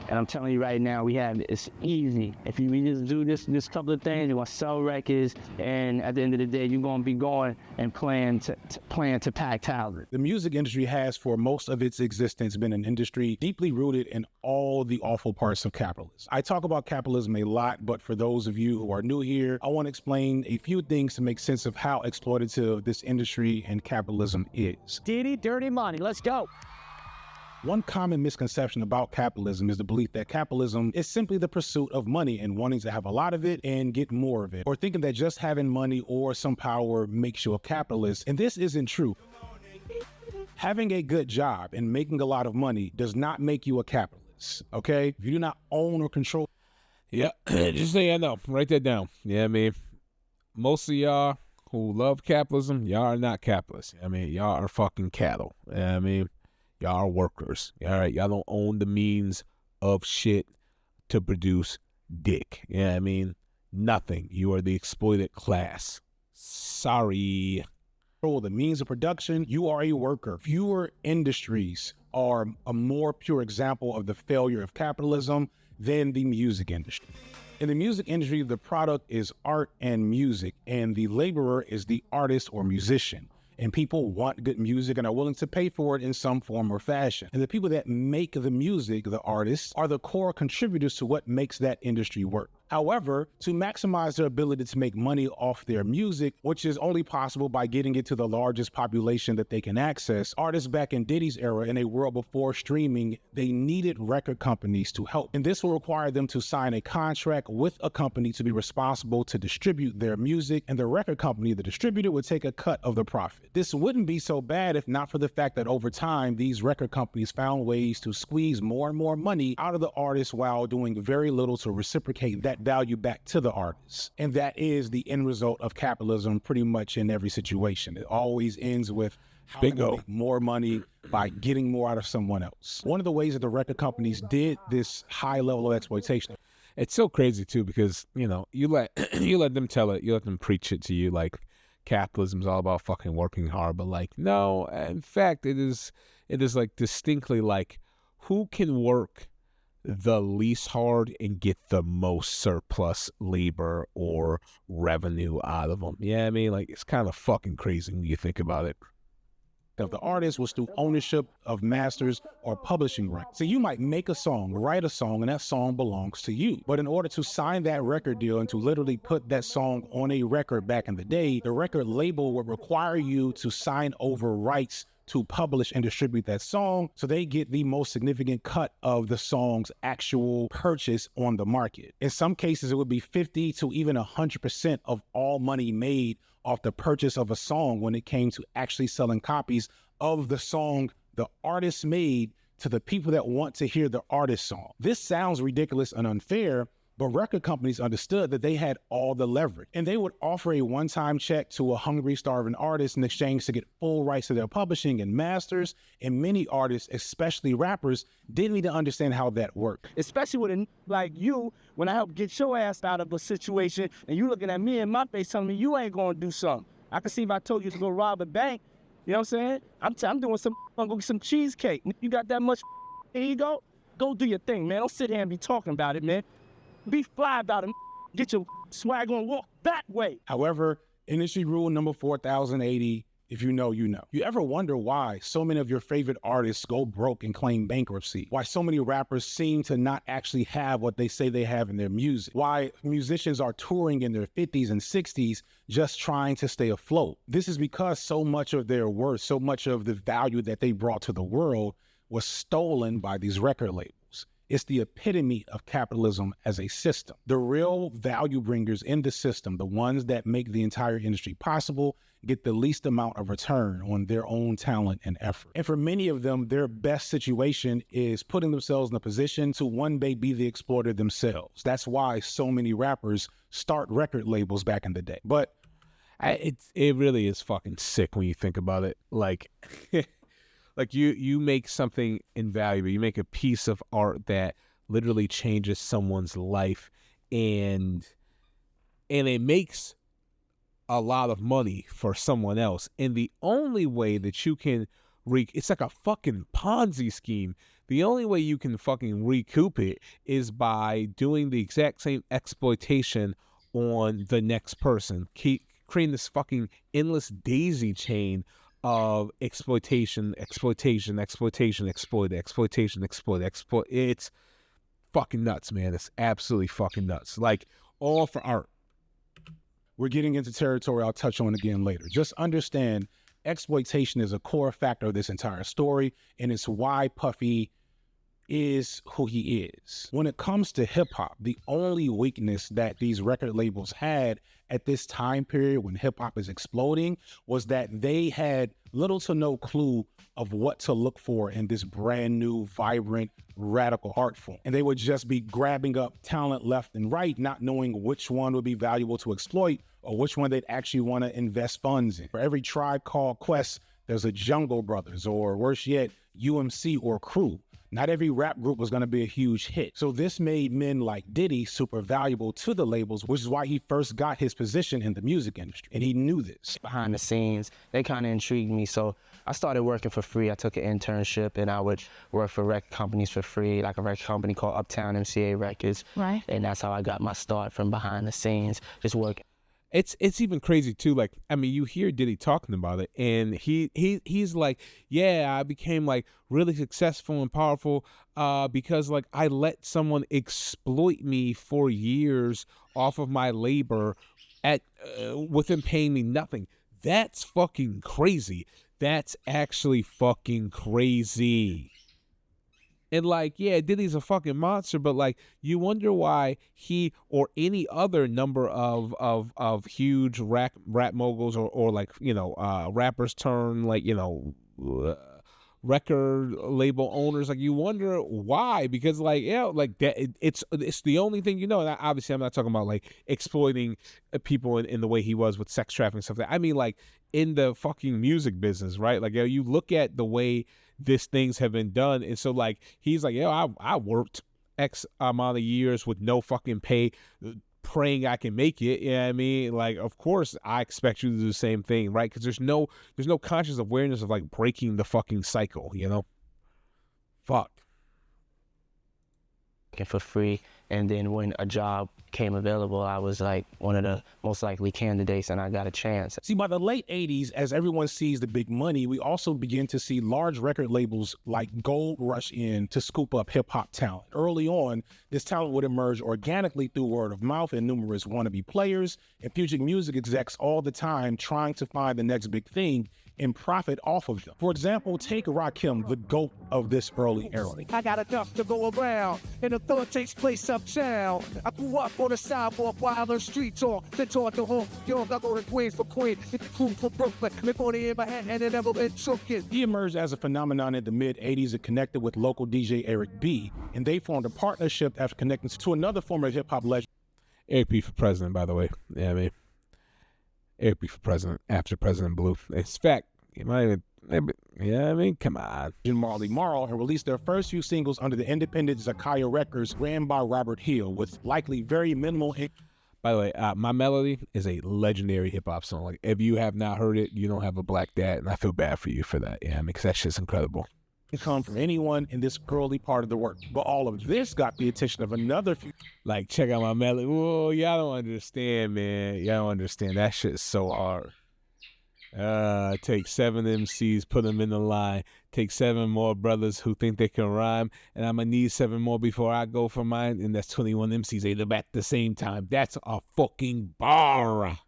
[SPEAKER 4] And I'm telling you right now, it's easy. If you just do this couple of things, you're gonna sell records, and at the end of the day, you're gonna be going and playing to packed houses.
[SPEAKER 9] The music industry has, for most of its existence, been an industry deeply rooted in all the awful parts of capitalism. I talk about capitalism a lot, but for those of you who are new here, I want to explain a few things to make sense of how exploitative this industry and capitalism is.
[SPEAKER 8] Diddy, dirty money, let's go.
[SPEAKER 9] One common misconception about capitalism is the belief that capitalism is simply the pursuit of money and wanting to have a lot of it and get more of it, or thinking that just having money or some power makes you a capitalist. And this isn't true. Having a good job and making a lot of money does not make you a capitalist, okay? If you do not own or control.
[SPEAKER 1] Yeah, just so you know, write that down. Yeah, I mean, most of y'all who love capitalism, y'all are not capitalists. I mean, y'all are fucking cattle. I mean, y'all are workers. All right, y'all don't own the means of shit to produce dick. Yeah, I mean, nothing. You are the exploited class. Sorry.
[SPEAKER 9] The means of production, you are a worker. Fewer industries are a more pure example of the failure of capitalism than the music industry. In the music industry, the product is art and music, and the laborer is the artist or musician. And people want good music and are willing to pay for it in some form or fashion. And the people that make the music, the artists, are the core contributors to what makes that industry work. However, to maximize their ability to make money off their music, which is only possible by getting it to the largest population that they can access, artists back in Diddy's era, in a world before streaming, they needed record companies to help. And this will require them to sign a contract with a company to be responsible to distribute their music, and the record company, the distributor, would take a cut of the profit. This wouldn't be so bad if not for the fact that over time, these record companies found ways to squeeze more and more money out of the artists while doing very little to reciprocate that value back to the artists. And that is the end result of capitalism pretty much in every situation. It always ends with how to make more money by getting more out of someone else. One of the ways that the record companies did this high level of exploitation.
[SPEAKER 1] It's so crazy too, because, you know, you let them tell it, you let them preach it to you like capitalism is all about fucking working hard, but like, no, in fact, it is like distinctly like who can work the least hard and get the most surplus labor or revenue out of them. Yeah, I mean, like, it's kind of fucking crazy when you think about it.
[SPEAKER 9] Of the artist was through ownership of masters or publishing rights. So you might make a song, write a song, and that song belongs to you. But in order to sign that record deal and to literally put that song on a record back in the day, the record label would require you to sign over rights to publish and distribute that song, so they get the most significant cut of the song's actual purchase on the market. In some cases, it would be 50 to even 100% of all money made off the purchase of a song when it came to actually selling copies of the song the artist made to the people that want to hear the artist's song. This sounds ridiculous and unfair, but record companies understood that they had all the leverage, and they would offer a one-time check to a hungry, starving artist in exchange to get full rights to their publishing and masters. And many artists, especially rappers, didn't even understand how that worked.
[SPEAKER 8] Especially with a like you, when I help get your ass out of a situation, and you looking at me in my face telling me you ain't gonna do something. I can see if I told you to go rob a bank, you know what I'm saying? I'm doing some, I'm gonna go get some cheesecake. You got that much, here you go. Go do your thing, man. Don't sit here and be talking about it, man. Be fly about it. Get your swag on, walk that way.
[SPEAKER 9] However, industry rule number 4080, if you know, you know. You ever wonder why so many of your favorite artists go broke and claim bankruptcy? Why so many rappers seem to not actually have what they say they have in their music? Why musicians are touring in their 50s and 60s just trying to stay afloat? This is because so much of their worth, so much of the value that they brought to the world was stolen by these record labels. It's the epitome of capitalism as a system. The real value bringers in the system, the ones that make the entire industry possible, get the least amount of return on their own talent and effort. And for many of them, their best situation is putting themselves in a position to one day be the exploiter themselves. That's why so many rappers start record labels back in the day. But
[SPEAKER 1] it really is fucking sick when you think about it. Like, like you make something invaluable. You make a piece of art that literally changes someone's life, and it makes a lot of money for someone else. And the only way that you can it's like a fucking Ponzi scheme. The only way you can fucking recoup it is by doing the exact same exploitation on the next person. Keep creating this fucking endless daisy chain of exploitation. It's fucking nuts, man. It's absolutely fucking nuts. Like, all for art.
[SPEAKER 9] We're getting into territory I'll touch on again later. Just understand, exploitation is a core factor of this entire story, and it's why Puffy is who he is. When it comes to hip-hop, the only weakness that these record labels had at this time period when hip-hop is exploding was that they had little to no clue of what to look for in this brand new, vibrant, radical art form. And they would just be grabbing up talent left and right, not knowing which one would be valuable to exploit or which one they'd actually want to invest funds in. For every Tribe Called Quest, there's a Jungle Brothers, or worse yet, UMC or Crew. Not every rap group was going to be a huge hit. So this made men like Diddy super valuable to the labels, which is why he first got his position in the music industry. And he knew this.
[SPEAKER 18] Behind the scenes, they kind of intrigued me. So I started working for free. I took an internship and I would work for record companies for free, like a record company called Uptown MCA Records.
[SPEAKER 3] Right.
[SPEAKER 18] And that's how I got my start, from behind the scenes, just working.
[SPEAKER 1] It's even crazy too. Like, I mean, you hear Diddy talking about it, and he's like, yeah, I became like really successful and powerful because like I let someone exploit me for years off of my labor with them paying me nothing. That's fucking crazy. That's actually fucking crazy. And like, yeah, Diddy's a fucking monster, but like, you wonder why he or any other number of huge rap moguls or like, you know, rappers turn like, you know, record label owners, like, you wonder why, because like, yeah, like that it's the only thing, you know. And obviously I'm not talking about like exploiting people in the way he was with sex trafficking and stuff like that. I mean, like in the fucking music business, right? Like, you look at the way these things have been done, and so like he's like, I worked X amount of years with no fucking pay, praying I can make it. You know what I mean? Like, of course I expect you to do the same thing, right? Because there's no conscious awareness of like breaking the fucking cycle, you know? Fuck.
[SPEAKER 18] For free, and then when a job came available, I was like one of the most likely candidates, and I got a chance.
[SPEAKER 9] See, by the late 80s, as everyone sees the big money, we also begin to see large record labels like Gold rush in to scoop up hip-hop talent. Early on, this talent would emerge organically through word of mouth and numerous wannabe players and future music execs all the time trying to find the next big thing and profit off of them. For example, take Rakim, the GOAT of this early era.
[SPEAKER 12] I got enough to go around, and the thought takes place uptown. I grew up on the sidewalk while the street talk, then talk to home. Yo, I go to Queens for Queen, hit the crew for Brooklyn. Live on the in my hand, and it never been took it.
[SPEAKER 9] He emerged as a phenomenon in the mid-'80s and connected with local DJ Eric B, and they formed a partnership after connecting to another former hip-hop legend.
[SPEAKER 1] Eric B for president, by the way. Yeah, I mean, Eric B for president after President Blue. It's fact. You might even, yeah, I mean, come on.
[SPEAKER 9] Marley Marl, and released their first few singles under the independent Zakaya Records, ran by Robert Hill, with likely very minimal.
[SPEAKER 1] By the way, My Melody is a legendary hip hop song. Like, if you have not heard it, you don't have a black dad, and I feel bad for you for that. Yeah, I mean, because that shit's incredible.
[SPEAKER 9] Come from anyone in this early part of the work, but all of this got the attention of another few.
[SPEAKER 1] Like, check out My Melody. Whoa, y'all don't understand, man. Y'all don't understand. That shit is so hard. Take 7 MCs, put them in the line. Take 7 more brothers who think they can rhyme, and I'm gonna need 7 more before I go for mine. And that's 21 MCs either at the same time. That's a fucking bar.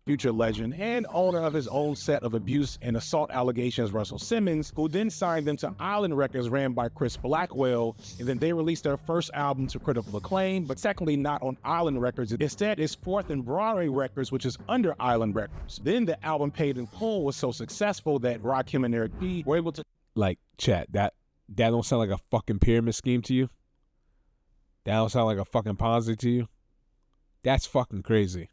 [SPEAKER 9] future legend and owner of his own set of abuse and assault allegations, Russell Simmons, who then signed them to Island Records ran by Chris Blackwell, and then they released their first album to critical acclaim, but technically not on Island Records. Instead, it's Fourth and Broadway Records, which is under Island Records. Then the album Paid in Full was so successful that Rakim and Eric B were able to...
[SPEAKER 1] Like, chat, that don't sound like a fucking pyramid scheme to you? That don't sound like a fucking Ponzi to you? That's fucking crazy.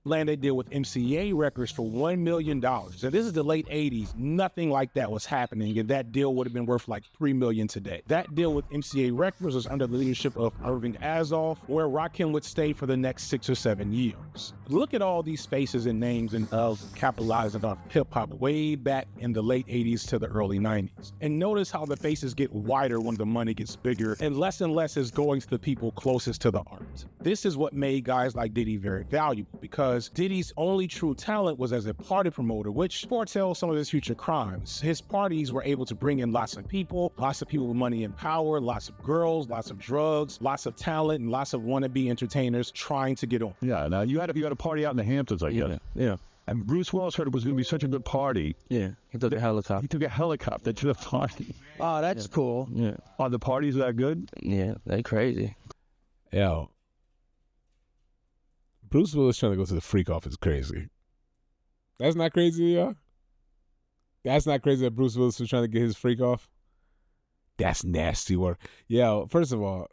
[SPEAKER 9] Land a deal with MCA Records for $1 million. So this is the late 80s. Nothing like that was happening, and that deal would have been worth like $3 million today. That deal with MCA Records was under the leadership of Irving Azoff, where Rakim would stay for the next 6 or 7 years. Look at all these faces and names and of capitalizing on hip-hop way back in the late 80s to the early 90s. And notice how the faces get wider when the money gets bigger, and less is going to the people closest to the art. This is what made guys like Diddy very valuable, because Diddy's only true talent was as a party promoter, which foretells some of his future crimes. His parties were able to bring in lots of people with money and power, lots of girls, lots of drugs, lots of talent, and lots of wannabe entertainers trying to get on.
[SPEAKER 17] Yeah, now you had a party out in the Hamptons, I guess.
[SPEAKER 18] Yeah.
[SPEAKER 17] And Bruce Willis heard it was going to be such a good party.
[SPEAKER 18] Yeah, he took a helicopter.
[SPEAKER 17] He took a helicopter to the party.
[SPEAKER 18] Oh, that's cool.
[SPEAKER 17] Yeah. Are the parties that good?
[SPEAKER 18] Yeah, they crazy.
[SPEAKER 1] Yo. Bruce Willis trying to go to the freak off is crazy. That's not crazy, y'all? That's not crazy that Bruce Willis was trying to get his freak off? That's nasty work. Yo, first of all,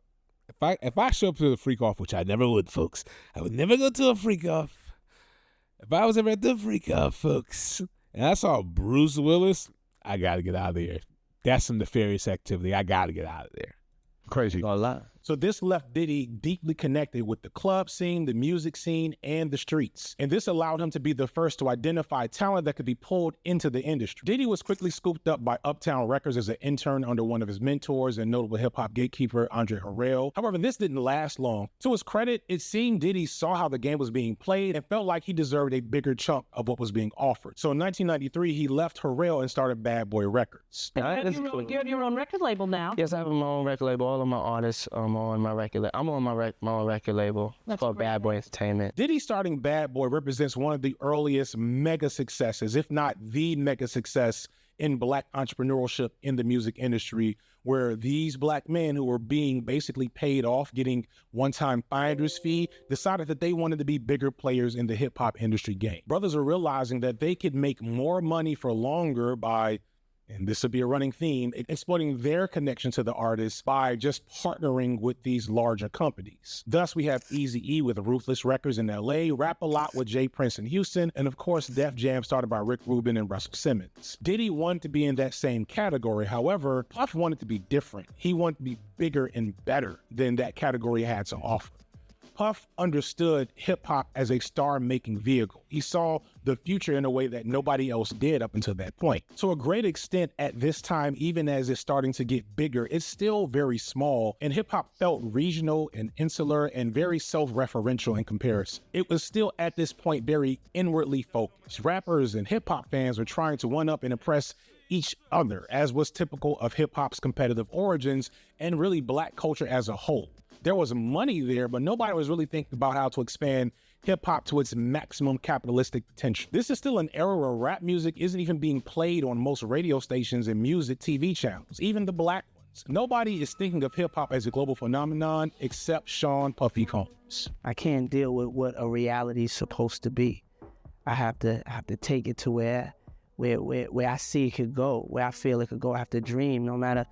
[SPEAKER 1] if I show up to the freak off, which I never would, folks, I would never go to a freak off. If I was ever at the freak off, folks, and I saw Bruce Willis, I gotta get out of there. That's some nefarious activity. I gotta get out of there.
[SPEAKER 17] Crazy.
[SPEAKER 18] A lot.
[SPEAKER 9] So this left Diddy deeply connected with the club scene, the music scene, and the streets. And this allowed him to be the first to identify talent that could be pulled into the industry. Diddy was quickly scooped up by Uptown Records as an intern under one of his mentors and notable hip-hop gatekeeper, Andre Harrell. However, this didn't last long. To his credit, it seemed Diddy saw how the game was being played and felt like he deserved a bigger chunk of what was being offered. So in 1993, he left Harrell and started Bad Boy Records.
[SPEAKER 14] You have your own record label now.
[SPEAKER 18] Yes, I have my own record label. All of my artists on my record. I'm on my own record label. It's called Bad Boy Entertainment.
[SPEAKER 9] Diddy starting Bad Boy represents one of the earliest mega successes, if not the mega success in Black entrepreneurship in the music industry, where these Black men who were being basically paid off, getting one-time finder's fee, decided that they wanted to be bigger players in the hip-hop industry game. Brothers are realizing that they could make more money for longer by, and this would be a running theme, exploiting their connection to the artists by just partnering with these larger companies. Thus, we have Eazy-E with Ruthless Records in LA, Rap A Lot with Jay Prince in Houston, and of course, Def Jam started by Rick Rubin and Russell Simmons. Diddy wanted to be in that same category. However, Puff wanted to be different. He wanted to be bigger and better than that category had to offer. Puff understood hip-hop as a star-making vehicle. He saw the future in a way that nobody else did up until that point. To a great extent, at this time, even as it's starting to get bigger, it's still very small, and hip-hop felt regional and insular and very self-referential in comparison. It was still, at this point, very inwardly focused. Rappers and hip-hop fans were trying to one-up and impress each other, as was typical of hip-hop's competitive origins and really Black culture as a whole. There was money there, but nobody was really thinking about how to expand hip-hop to its maximum capitalistic potential. This is still an era where rap music isn't even being played on most radio stations and music TV channels, even the Black ones. Nobody is thinking of hip-hop as a global phenomenon except Sean Puffy Combs.
[SPEAKER 18] I can't deal with what a reality is supposed to be. I have to take it to where I see it could go, where I feel it could go. I have to dream, no matter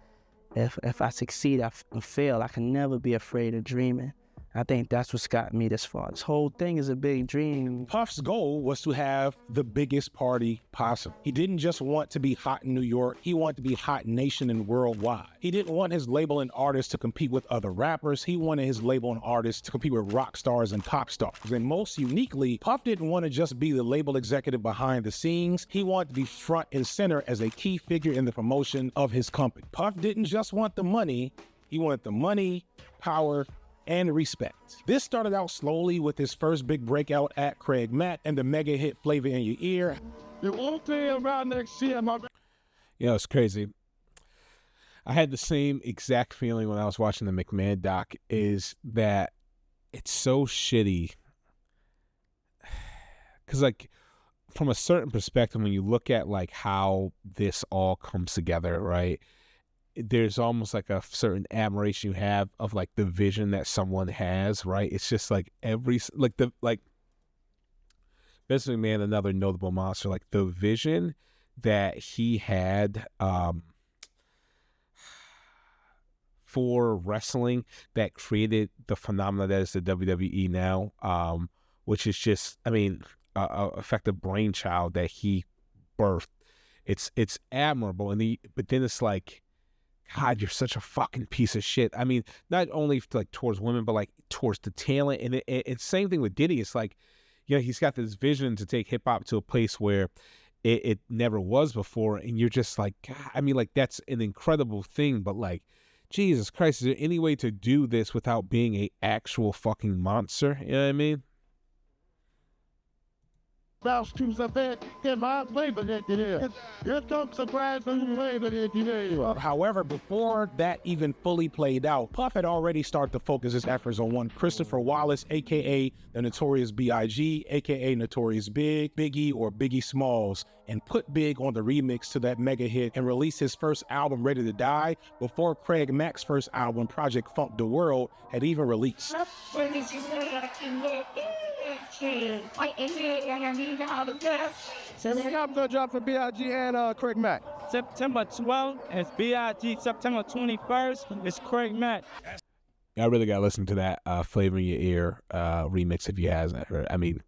[SPEAKER 18] if I succeed or fail. I can never be afraid of dreaming. I think that's what's got me this far. This whole thing is a big dream.
[SPEAKER 9] Puff's goal was to have the biggest party possible. He didn't just want to be hot in New York. He wanted to be hot nation and worldwide. He didn't want his label and artists to compete with other rappers. He wanted his label and artists to compete with rock stars and pop stars. And most uniquely, Puff didn't want to just be the label executive behind the scenes. He wanted to be front and center as a key figure in the promotion of his company. Puff didn't just want the money. He wanted the money, power, and respect. This started out slowly with his first big breakout act, Craig Mack, and the mega hit Flavor in Your Ear.
[SPEAKER 7] It won't be around next year, my.
[SPEAKER 1] Yeah, it's crazy. I had the same exact feeling when I was watching the McMahon doc, is that it's so shitty. because like from a certain perspective, when you look at like how this all comes together, right? There's almost like a certain admiration you have of like the vision that someone has, right? It's just like Vince McMahon, another notable monster, like the vision that he had for wrestling that created the phenomena that is the WWE now, which is just, I mean, effective brainchild that he birthed. It's admirable, but then it's like, God, you're such a fucking piece of shit. I mean, not only like towards women, but like towards the talent. And it's same thing with Diddy. It's like, you know, he's got this vision to take hip hop to a place where it never was before. And you're just like, God, I mean, like that's an incredible thing. But like, Jesus Christ, is there any way to do this without being a actual fucking monster? You know what I mean?
[SPEAKER 7] Mouse to something in my labor that it is. Here comes surprise on the labor that it is.
[SPEAKER 9] However, before that even fully played out, Puff had already started to focus his efforts on one Christopher Wallace, aka the Notorious B.I.G., aka Notorious Big, Biggie, or Biggie Smalls, and put Big on the remix to that mega hit and released his first album, Ready to Die, before Craig Mack's first album, Project Funk the World, had even released.
[SPEAKER 12] So we got the drop for B.I.G. and Craig Mack.
[SPEAKER 8] September 12th is B.I.G. September 21st is Craig Mack.
[SPEAKER 1] I really got to listen to that Flavor in Your Ear remix if you hasn't heard. I mean,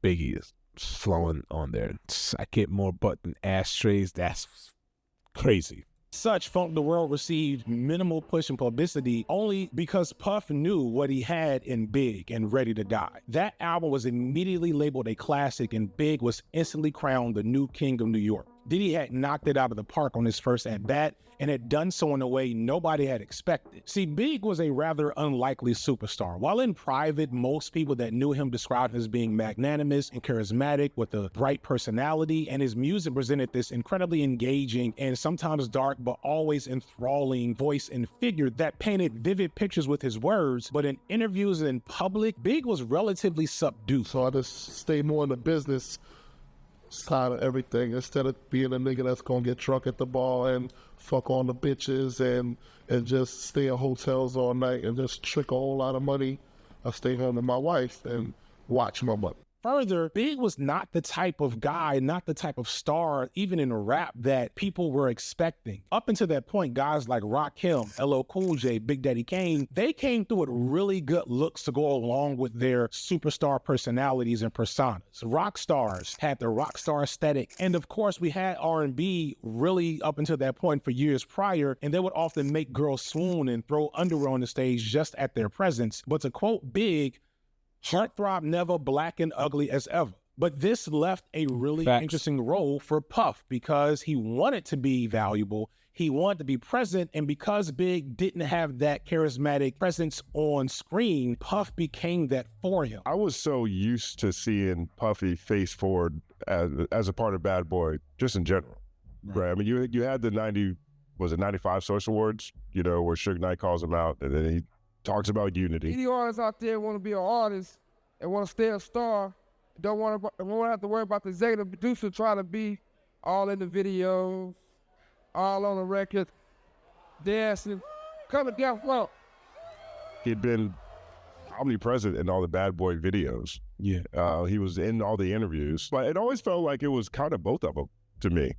[SPEAKER 1] Biggie is flowing on there. I get more button ashtrays. That's crazy.
[SPEAKER 9] Such, Funk the World received minimal push and publicity only because Puff knew what he had in Big and Ready to Die. That album was immediately labeled a classic, and Big was instantly crowned the new king of New York. Diddy had knocked it out of the park on his first at-bat and had done so in a way nobody had expected. See, Big was a rather unlikely superstar. While in private, most people that knew him described him as being magnanimous and charismatic with a bright personality, and his music presented this incredibly engaging and sometimes dark but always enthralling voice and figure that painted vivid pictures with his words. But in interviews and in public, Big was relatively subdued.
[SPEAKER 7] So I just stay more in the business side of everything instead of being a nigga that's gonna get drunk at the bar and fuck on the bitches and just stay in hotels all night and just trick a whole lot of money. I stay home with my wife and watch my money.
[SPEAKER 9] Further, Big was not the type of guy, not the type of star, even in rap, that people were expecting. Up until that point, guys like Rakim, LL Cool J, Big Daddy Kane, they came through with really good looks to go along with their superstar personalities and personas. Rock stars had the rock star aesthetic. And of course, we had R&B really up until that point for years prior, and they would often make girls swoon and throw underwear on the stage just at their presence. But to quote Big, "Heartthrob never, black and ugly as ever." But this left a really interesting role for Puff because he wanted to be valuable, he wanted to be present, and because Big didn't have that charismatic presence on screen, Puff became that for him.
[SPEAKER 16] I was so used to seeing Puffy face forward as a part of Bad Boy, just in general. Right. I mean, you had the 95 Source Awards, you know, where Suge Knight calls him out, and then he talks about unity.
[SPEAKER 12] Any artists out there want to be an artist and want to stay a star, won't have to worry about the executive producer trying to be all in the videos, all on the record, dancing, coming down flow.
[SPEAKER 16] He'd been omnipresent in all the Bad Boy videos.
[SPEAKER 9] Yeah.
[SPEAKER 16] He was in all the interviews. But it always felt like it was kind of both of them to me.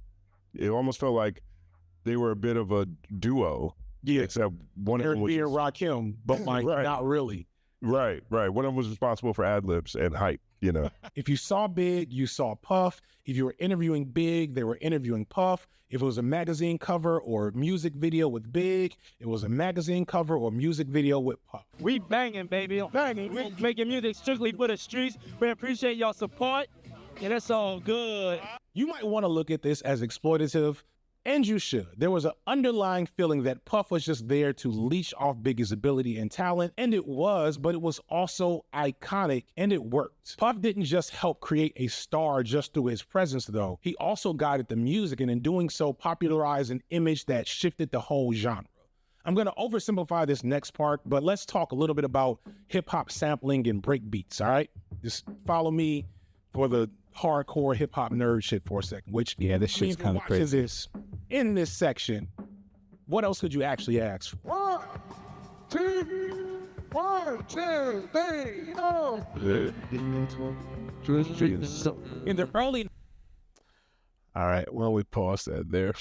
[SPEAKER 16] It almost felt like they were a bit of a duo.
[SPEAKER 9] Yeah,
[SPEAKER 16] except one of them was
[SPEAKER 9] Rakim, but like not really.
[SPEAKER 16] Right. One of them was responsible for ad-libs and hype, you know.
[SPEAKER 9] If you saw Big, you saw Puff. If you were interviewing Big, they were interviewing Puff. If it was a magazine cover or music video with Big, it was a magazine cover or music video with Puff.
[SPEAKER 8] We banging, baby. Banging. We making music strictly for the streets. We appreciate y'all support, and it's all good.
[SPEAKER 9] You might want to look at this as exploitative, and you should. There was an underlying feeling that Puff was just there to leash off Biggie's ability and talent, and it was, but it was also iconic, and it worked. Puff didn't just help create a star just through his presence, though. He also guided the music, and in doing so, popularized an image that shifted the whole genre. I'm going to oversimplify this next part, but let's talk a little bit about hip-hop sampling and break beats, all right? Just follow me for the hardcore hip hop nerd shit for a second. Which
[SPEAKER 1] this
[SPEAKER 9] I mean,
[SPEAKER 1] shit's
[SPEAKER 9] if you're
[SPEAKER 1] kind of
[SPEAKER 9] watching
[SPEAKER 1] crazy.
[SPEAKER 9] this in this section, what else could you actually ask for?
[SPEAKER 12] 1, 2, 1, 2, 3, go.
[SPEAKER 9] In the early.
[SPEAKER 1] All right, well, we paused that there.